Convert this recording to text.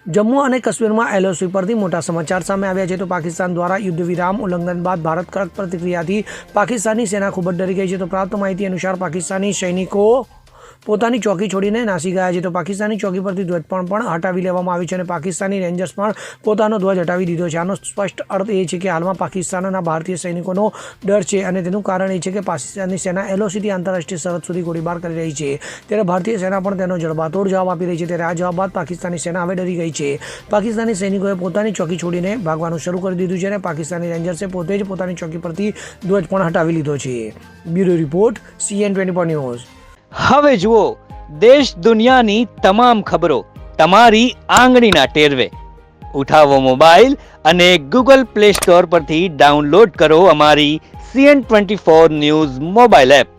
જમ્મુ અને કાશ્મીરમાં એલઓસી પરથી મોટા સમાચાર સામે આવ્યા છે તો પાકિસ્તાન દ્વારા યુદ્ધ વિરામ ઉલ્લંઘન બાદ ભારત કડક પ્રતિક્રિયાથી પાકિસ્તાની સેના ખૂબ જ ડરી ગઈ છે તો પ્રાપ્ત માહિતી અનુસાર પાકિસ્તાની સૈનિકો પોતાની ચોકી છોડીને નાસી ગયા છે તો પાકિસ્તાની ચોકી પરથી ધ્વજ પણ હટાવી લેવામાં આવ્યો છે અને પાકિસ્તાની રેન્જર્સ પણ પોતાનો ધ્વજ હટાવી દીધો છે. આનો સ્પષ્ટ અર્થ એ છે કે હાલમાં પાકિસ્તાનના ભારતીય સૈનિકોનો ડર છે અને તેનું કારણ એ છે કે પાકિસ્તાનની સેના એલઓસીથી આંતરરાષ્ટ્રીય સરહદ સુધી ગોળીબાર કરી રહી છે ત્યારે ભારતીય સેના પણ તેનો જડબાતોડ જવાબ આપી રહી છે. ત્યારે આ જવાબ બાદ પાકિસ્તાની સેના હવે ડરી ગઈ છે. પાકિસ્તાની સૈનિકોએ પોતાની ચોકી છોડીને ભાગવાનું શરૂ કરી દીધું છે અને પાકિસ્તાની રેન્જર્સે પોતે જ પોતાની ચોકી પરથી ધ્વજ પણ હટાવી લીધો છે. Bureau report CN24 news. હવે જુઓ દેશ દુનિયાની તમામ ખબરો તમારી આંગળીના ટેરવે. ઉઠાવો મોબાઈલ અને Google Play Store પરથી ડાઉનલોડ કરો અમારી CN24 ન્યૂઝ મોબાઈલ એપ.